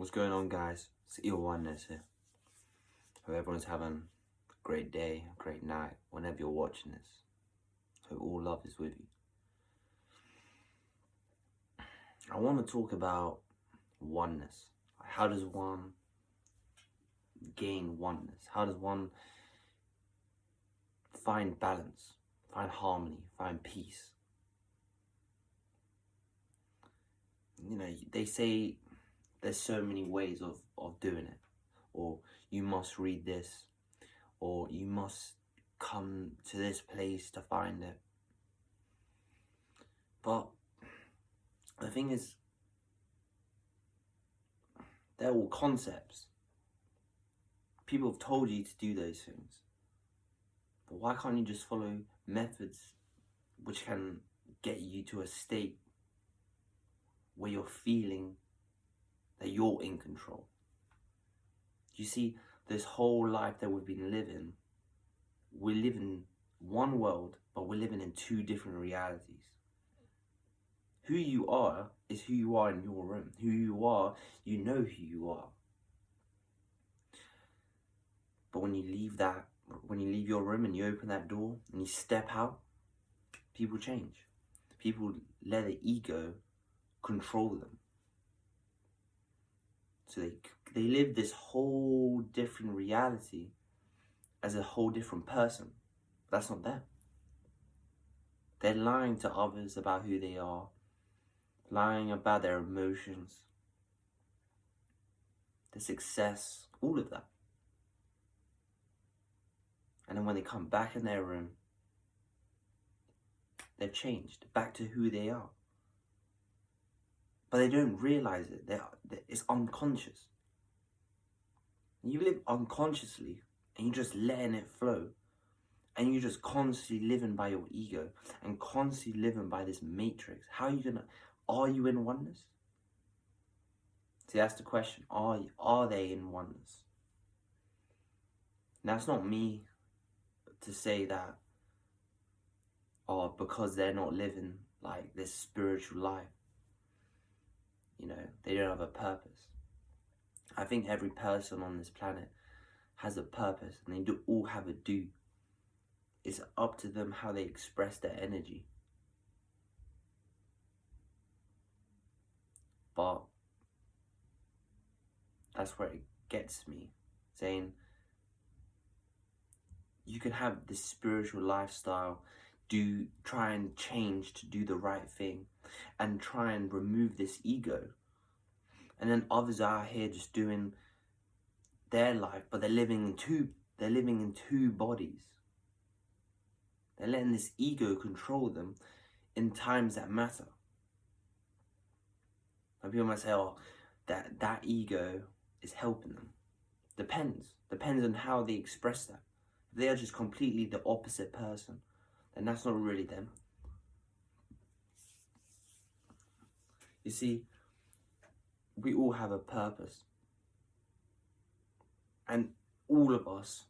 What's going on, guys? It's oneness here. Hope everyone's having a great day, a great night, whenever you're watching this. Hope all love is with you. I want to talk about oneness. How does one gain oneness? How does one find balance, find harmony, find peace? You know, they say there's so many ways of doing it. Or you must read this, or you must come to this place to find it. But the thing is, they're all concepts. People have told you to do those things. But why can't you just follow methods which can get you to a state where you're feeling that you're in control? You see, this whole life that we've been living, we live in one world, but we're living in two different realities. Who you are is who you are in your room. Who you are, you know who you are. But when you leave your room and you open that door and you step out, people change. People let the ego control them. So they live this whole different reality as a whole different person. That's not them. They're lying to others about who they are, lying about their emotions, their success, all of that. And then when they come back in their room, they've changed back to who they are. But they don't realize it. It's unconscious. You live unconsciously and you're just letting it flow. And you're just constantly living by your ego and constantly living by this matrix. Are you in oneness? See, that's the question. Are they in oneness? Now, it's not me to say that, because they're not living like this spiritual life, they don't have a purpose. I think every person on this planet has a purpose and they all have a do. It's up to them how they express their energy. But that's where it gets me, saying you can have this spiritual lifestyle, try and change to do the right thing and try and remove this ego. And then others are out here just doing their life, but they're living in two bodies. They're letting this ego control them in times that matter. And people might say, that ego is helping them. Depends on how they express that. If they are just completely the opposite person, then that's not really them. You see, we all have a purpose. And all of us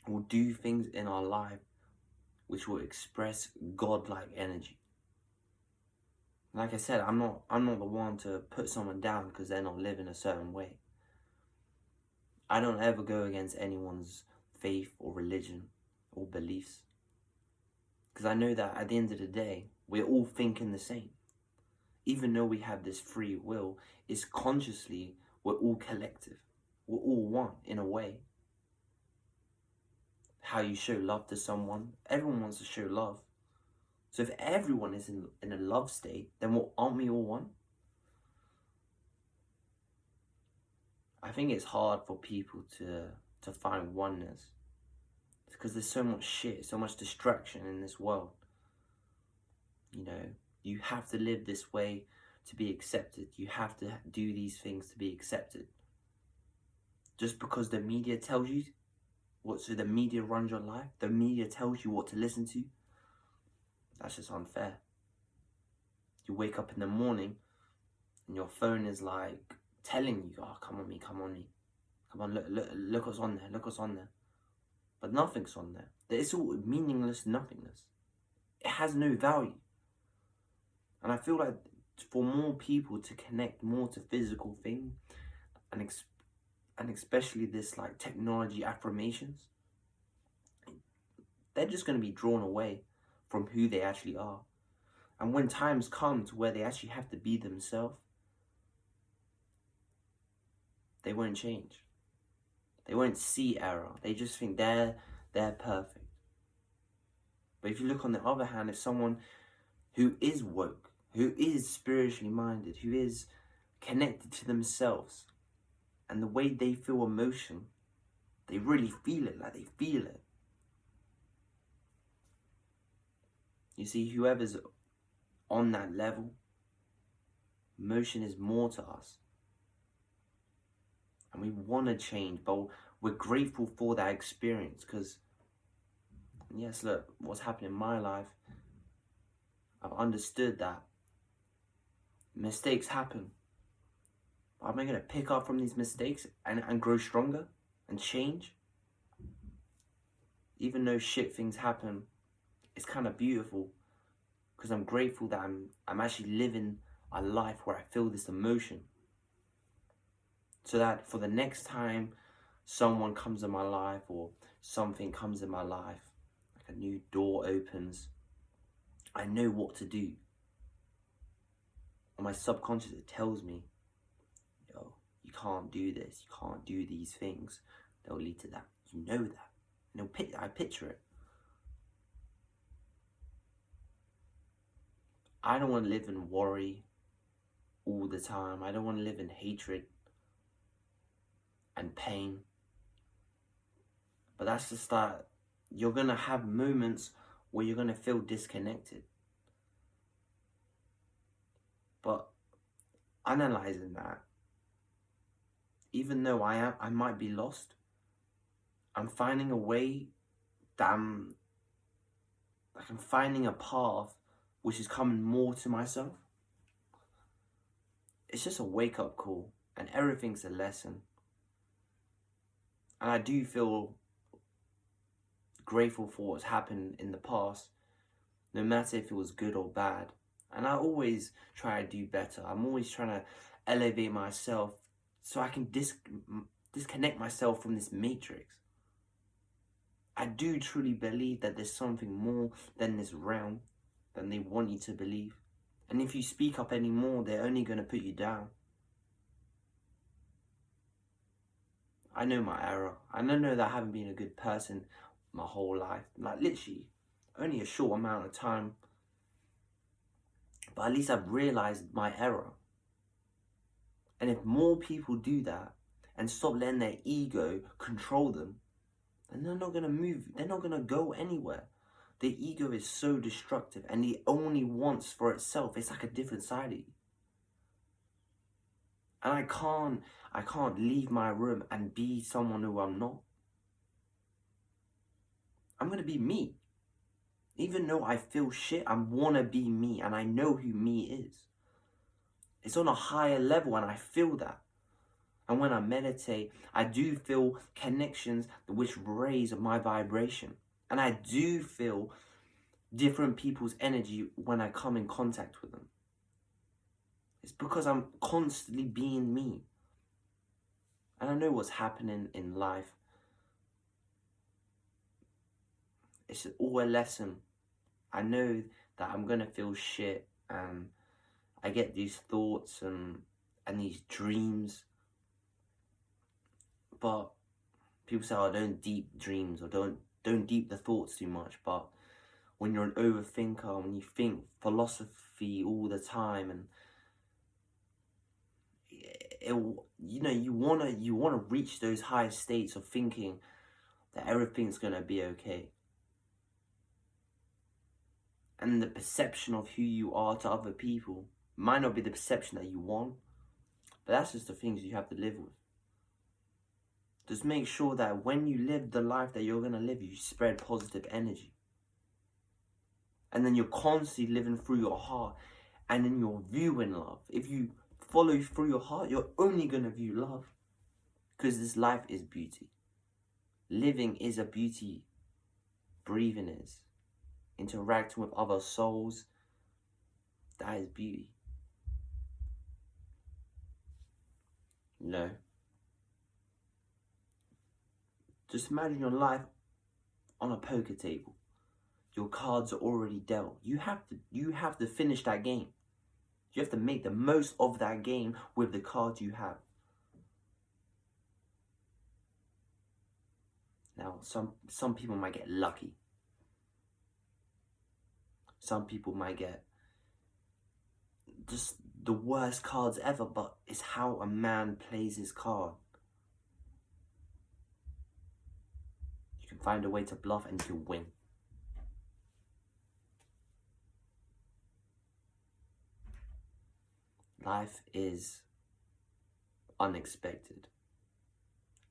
will do things in our life which will express God-like energy. Like I said, I'm not the one to put someone down because they're not living a certain way. I don't ever go against anyone's faith or religion or beliefs. Because I know that at the end of the day, we're all thinking the same. Even though we have this free will, it's consciously, we're all collective. We're all one in a way. How you show love to someone, everyone wants to show love. So if everyone is in a love state, then aren't we all one? I think it's hard for people to find oneness. It's because there's so much shit, so much distraction in this world. You have to live this way to be accepted. You have to do these things to be accepted. Just because the media tells you so the media runs your life, the media tells you what to listen to, that's just unfair. You wake up in the morning and your phone is like telling you, come on me. Come on, look what's on there. But nothing's on there. It's all meaningless nothingness. It has no value. And I feel like for more people to connect more to physical things, and especially this like technology affirmations, they're just going to be drawn away from who they actually are. And when times come to where they actually have to be themselves, they won't change. They won't see error. They just think they're perfect. But if you look on the other hand, if someone who is woke, who is spiritually minded, who is connected to themselves, and the way they feel emotion, they really feel it, like they feel it. You see, whoever's on that level, emotion is more to us. And we want to change, but we're grateful for that experience because, yes, look, what's happened in my life, I've understood that mistakes happen. But am I going to pick up from these mistakes and grow stronger and change? Even though shit things happen, it's kind of beautiful because I'm grateful that I'm actually living a life where I feel this emotion. So that for the next time someone comes in my life or something comes in my life, like a new door opens, I know what to do. On my subconscious, it tells me, yo, you can't do this, you can't do these things. They'll lead to that. You know that. And I picture it. I don't want to live in worry all the time. I don't want to live in hatred and pain. But that's just that you're going to have moments where you're going to feel disconnected. But analyzing that, even though I might be lost, I'm finding a way that I'm finding a path which is coming more to myself. It's just a wake-up call, and everything's a lesson. And I do feel grateful for what's happened in the past, no matter if it was good or bad. And I always try to do better. I'm always trying to elevate myself so I can disconnect myself from this matrix. I do truly believe that there's something more than this realm than they want you to believe. And if you speak up anymore, they're only going to put you down. I know my error. I know that I haven't been a good person my whole life. Like literally, only a short amount of time. But at least I've realized my error. And if more people do that and stop letting their ego control them, then they're not going to move. They're not going to go anywhere. The ego is so destructive and it only wants for itself. It's like a different side of you. And I can't leave my room and be someone who I'm not. I'm going to be me. Even though I feel shit, I want to be me and I know who me is. It's on a higher level and I feel that. And when I meditate, I do feel connections which raise my vibration. And I do feel different people's energy when I come in contact with them. It's because I'm constantly being me. And I know what's happening in life. It's all a lesson. I know that I'm going to feel shit and I get these thoughts and these dreams. But people say, oh, don't deep dreams or don't deep the thoughts too much. But when you're an overthinker, when you think philosophy all the time, and you wanna reach those high states of thinking that everything's gonna be okay. And the perception of who you are to other people might not be the perception that you want, but that's just the things you have to live with. Just make sure that when you live the life that you're gonna live, you spread positive energy. And then you're constantly living through your heart and then you're viewing love. If you follow through your heart, you're only going to view love. Because this life is beauty. Living is a beauty. Breathing is. Interacting with other souls, that is beauty. Just imagine your life on a poker table. Your cards are already dealt. You have to finish that game. You have to make the most of that game with the cards you have. Now, some people might get lucky. Some people might get just the worst cards ever, but it's how a man plays his card. You can find a way to bluff and you can win. Life is unexpected.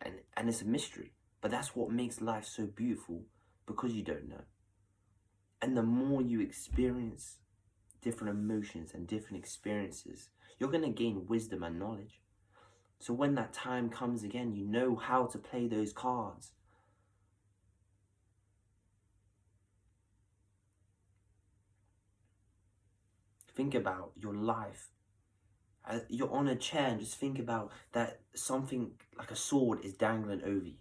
And it's a mystery. But that's what makes life so beautiful, because you don't know. And the more you experience different emotions and different experiences, you're going to gain wisdom and knowledge. So when that time comes again, you know how to play those cards. Think about your life. You're on a chair and just think about that something like a sword is dangling over you.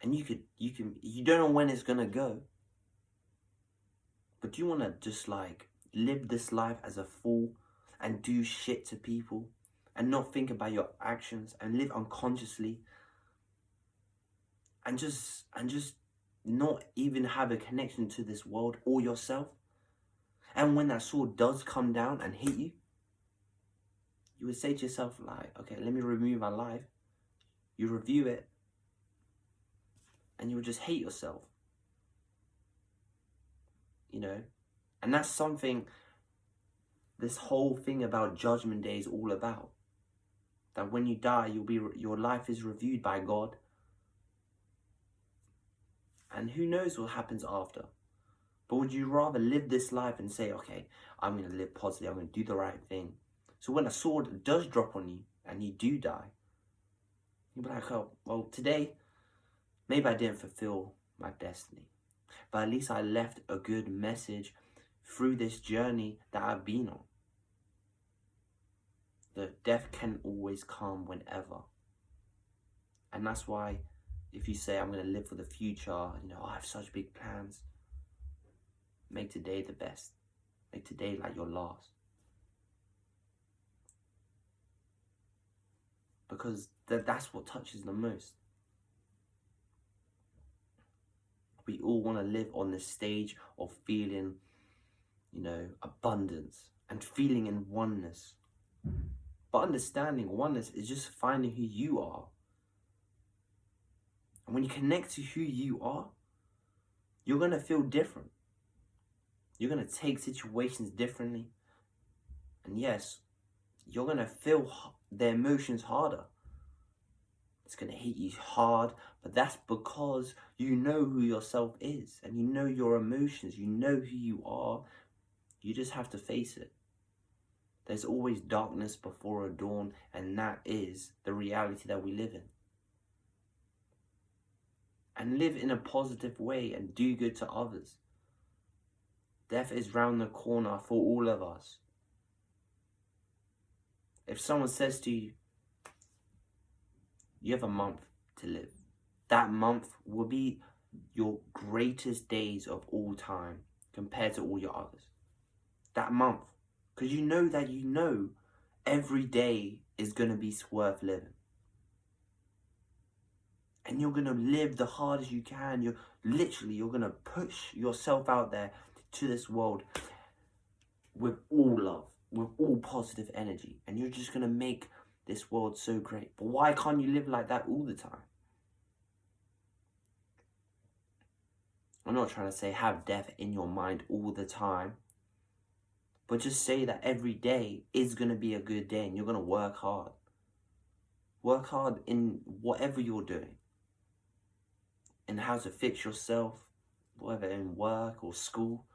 And you don't know when it's gonna go. But do you wanna just like live this life as a fool and do shit to people and not think about your actions and live unconsciously and just not even have a connection to this world or yourself? And when that sword does come down and hit you, you would say to yourself like, okay, let me remove my life. You review it, and you would just hate yourself. You know? And that's something this whole thing about Judgment Day is all about. That when you die, your life is reviewed by God. And who knows what happens after. But would you rather live this life and say, okay, I'm going to live positively, I'm going to do the right thing. So when a sword does drop on you and you do die, you'll be like, oh, well, today, maybe I didn't fulfill my destiny. But at least I left a good message through this journey that I've been on. That death can always come whenever. And that's why if you say, I'm going to live for the future, you know, I have such big plans, make today the best. Make today like your last. Because that's what touches the most. We all want to live on this stage of feeling, you know, abundance and feeling in oneness. But understanding oneness is just finding who you are. And when you connect to who you are, you're going to feel different. You're going to take situations differently. And yes, you're going to feel the emotions harder. It's going to hit you hard, but that's because you know who yourself is and you know your emotions, you know who you are. You just have to face it. There's always darkness before a dawn, and that is the reality that we live in. And live in a positive way and do good to others. Death is round the corner for all of us. If someone says to you, you have a month to live, that month will be your greatest days of all time compared to all your others. That month. Because you know every day is going to be worth living. And you're going to live the hardest you can. You're going to push yourself out there to this world with all love, with all positive energy. And you're just going to make this world so great. But why can't you live like that all the time? I'm not trying to say have death in your mind all the time. But just say that every day is going to be a good day and you're going to work hard. Work hard in whatever you're doing. In how to fix yourself, whether in work or school.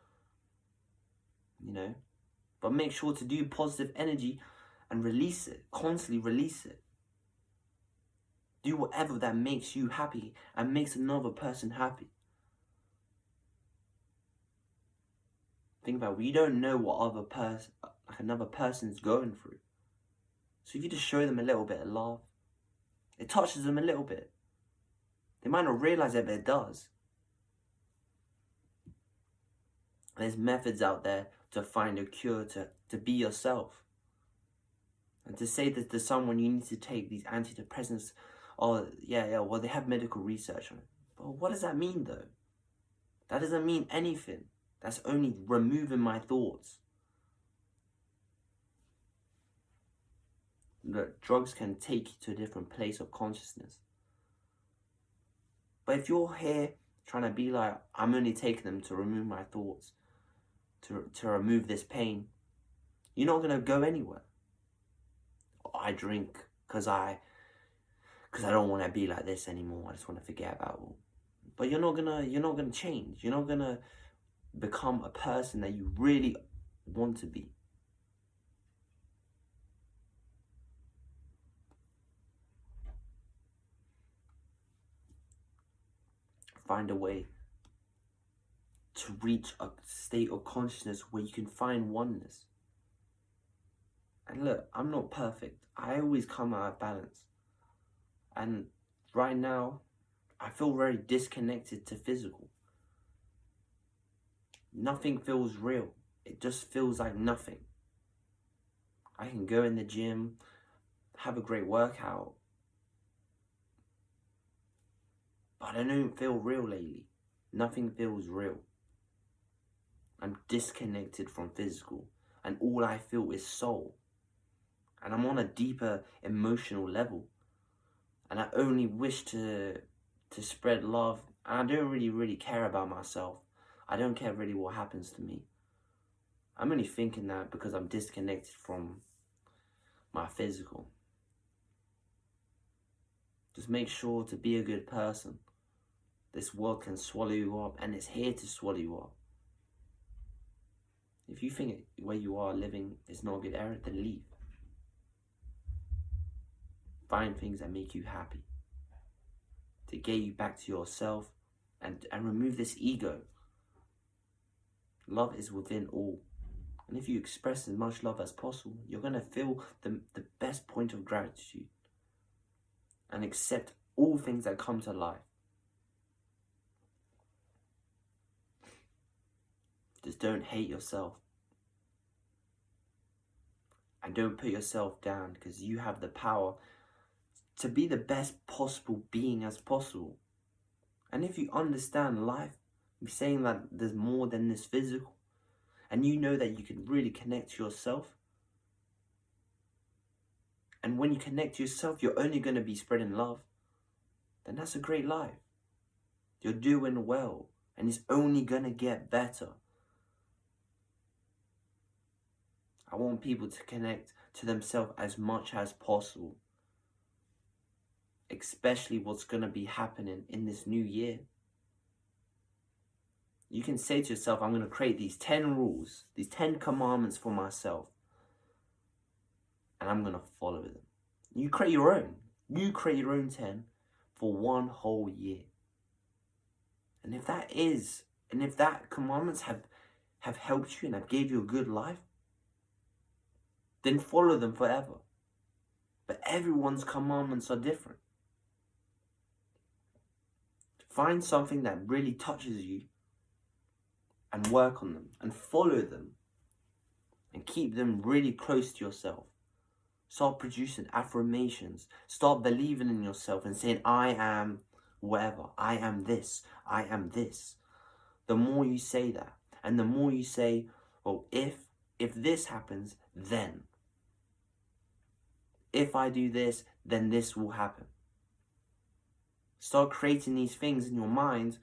You know. But make sure to do positive energy and release it. Constantly release it. Do whatever that makes you happy and makes another person happy. Think about it. We don't know what another person's going through. So if you just show them a little bit of love, it touches them a little bit. They might not realize it, but it does. There's methods out there to find a cure, to be yourself. And to say that to someone you need to take these antidepressants, oh, well, they have medical research on it. But what does that mean, though? That doesn't mean anything. That's only removing my thoughts. Look, drugs can take you to a different place of consciousness. But if you're here trying to be like, I'm only taking them to remove my thoughts, to remove this pain, you're not going to go anywhere. I drink because I don't want to be like this anymore. I just want to forget about it all. But you're not gonna change. You're not gonna become a person that you really want to be. Find a way to reach a state of consciousness where you can find oneness. And look, I'm not perfect. I always come out of balance. And right now, I feel very disconnected to physical. Nothing feels real. It just feels like nothing. I can go in the gym, have a great workout, but I don't feel real lately. Nothing feels real. I'm disconnected from physical, and all I feel is soul. And I'm on a deeper emotional level. And I only wish to spread love. And I don't really care about myself. I don't care really what happens to me. I'm only thinking that because I'm disconnected from my physical. Just make sure to be a good person. This world can swallow you up, and it's here to swallow you up. If you think where you are living is not a good area, then leave. Find things that make you happy, to get you back to yourself, and remove this ego. Love is within all. And if you express as much love as possible, you're going to feel the best point of gratitude and accept all things that come to life. Just don't hate yourself. And don't put yourself down, because you have the power to be the best possible being as possible. And if you understand life, you're saying that there's more than this physical, and you know that you can really connect to yourself, and when you connect to yourself, you're only going to be spreading love, then that's a great life. You're doing well, and it's only going to get better. I want people to connect to themselves as much as possible, especially what's going to be happening in this new year. You can say to yourself, I'm going to create these 10 rules, these 10 commandments for myself, and I'm going to follow them. You create your own. You create your own 10 for one whole year. And if that commandments have helped you and have gave you a good life, then follow them forever. But everyone's commandments are different. Find something that really touches you and work on them and follow them and keep them really close to yourself. Start producing affirmations. Start believing in yourself and saying, I am whatever. I am this. I am this. The more you say that, and the more you say, well, if this happens, then. If I do this, then this will happen. Start creating these things in your mind.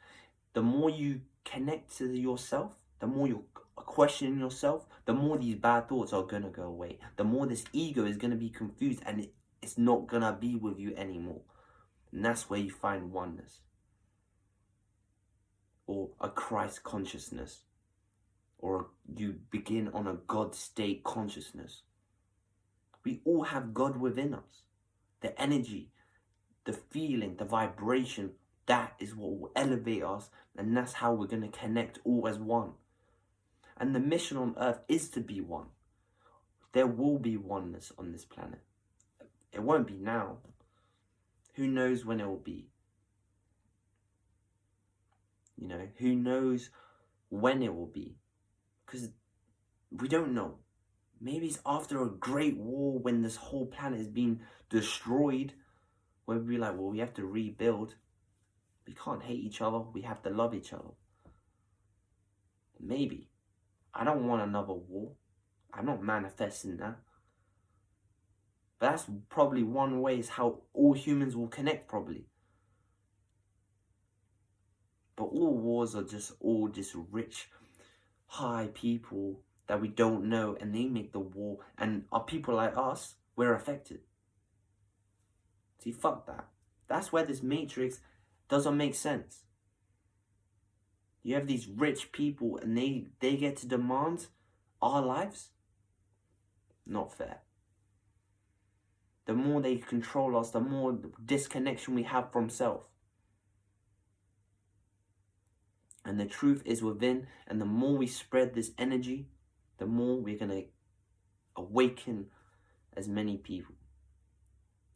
The more you connect to yourself, the more you're questioning yourself, the more these bad thoughts are going to go away. The more this ego is going to be confused, and it's not going to be with you anymore. And that's where you find oneness. Or a Christ consciousness. Or you begin on a God state consciousness. We all have God within us. The energy, the feeling, the vibration, that is what will elevate us, and that's how we're going to connect all as one. And the mission on earth is to be one. There will be oneness on this planet. It won't be now. Who knows when it will be? You know, who knows when it will be? Because we don't know. Maybe it's after a great war when this whole planet is being destroyed, where we'll be like, well, we have to rebuild. We can't hate each other. We have to love each other. Maybe. I don't want another war. I'm not manifesting that. But that's probably one way is how all humans will connect, probably. But all wars are just all just rich, high people that we don't know, and they make the war. And are people like us, we're affected. See, fuck that. That's where this matrix doesn't make sense. You have these rich people and they get to demand our lives? Not fair. The more they control us, the more disconnection we have from self. And the truth is within, and the more we spread this energy, the more we're going to awaken as many people.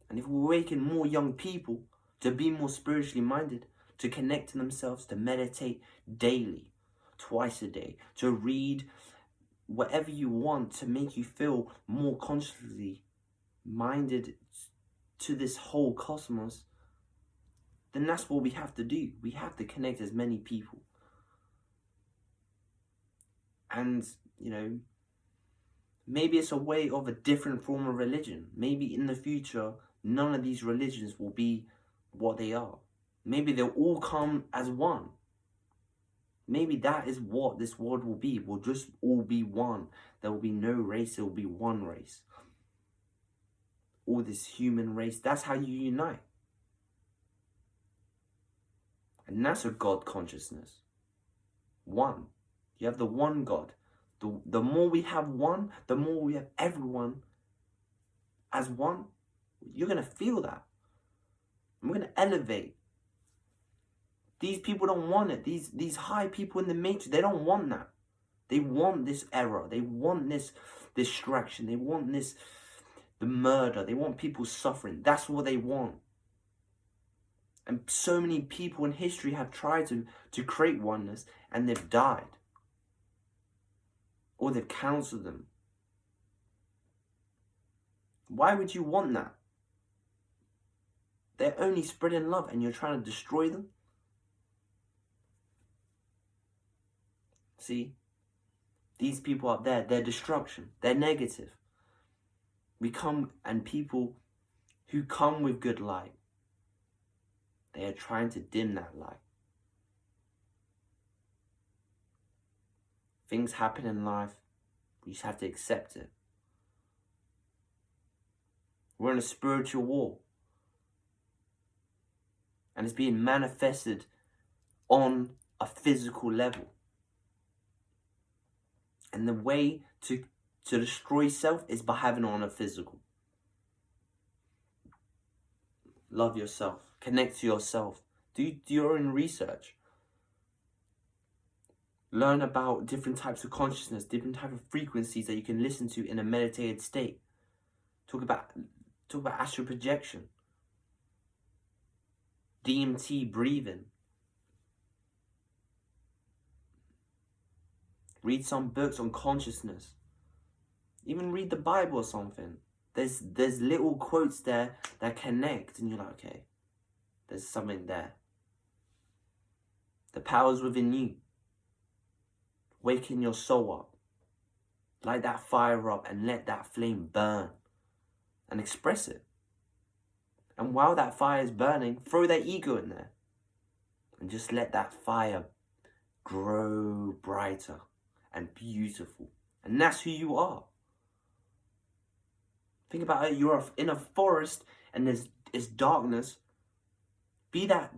And if we awaken more young people to be more spiritually minded, to connect to themselves, to meditate daily, twice a day, to read whatever you want to make you feel more consciously minded to this whole cosmos, then that's what we have to do. We have to connect as many people. And, you know, maybe it's a way of a different form of religion. Maybe in the future, none of these religions will be what they are. Maybe they'll all come as one. Maybe that is what this world will be. We'll just all be one. There will be no race. There will be one race. All this human race. That's how you unite. And that's a God consciousness. One. You have the one God. The more we have one, the more we have everyone as one. You're going to feel that. I'm going to elevate. These people don't want it. These high people in the matrix, they don't want that. They want this error. They want this distraction. They want the murder. They want people suffering. That's what they want. And so many people in history have tried to create oneness and they've died. Or they've counseled them. Why would you want that? They're only spreading love and you're trying to destroy them? See? These people up there, they're destruction. They're negative. And people who come with good light, they are trying to dim that light. Things happen in life, we just have to accept it. We're in a spiritual war. And it's being manifested on a physical level. And the way to destroy self is by having it on a physical. Love yourself. Connect to yourself. Do your own research. Learn about different types of consciousness, different types of frequencies that you can listen to in a meditated state. Talk about astral projection. DMT breathing. Read some books on consciousness. Even read the Bible or something. There's little quotes there that connect and you're like, okay, there's something there. The power's within you. Waken your soul up. Light that fire up and let that flame burn. And express it. And while that fire is burning, throw that ego in there. And just let that fire grow brighter and beautiful. And that's who you are. Think about it. You're in a forest and there's darkness. Be that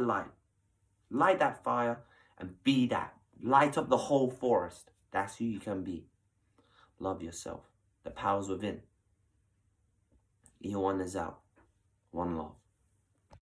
light. Light that fire and be that. Light up the whole forest. That's who you can be. Love yourself. The power's within. Your one is out. One love.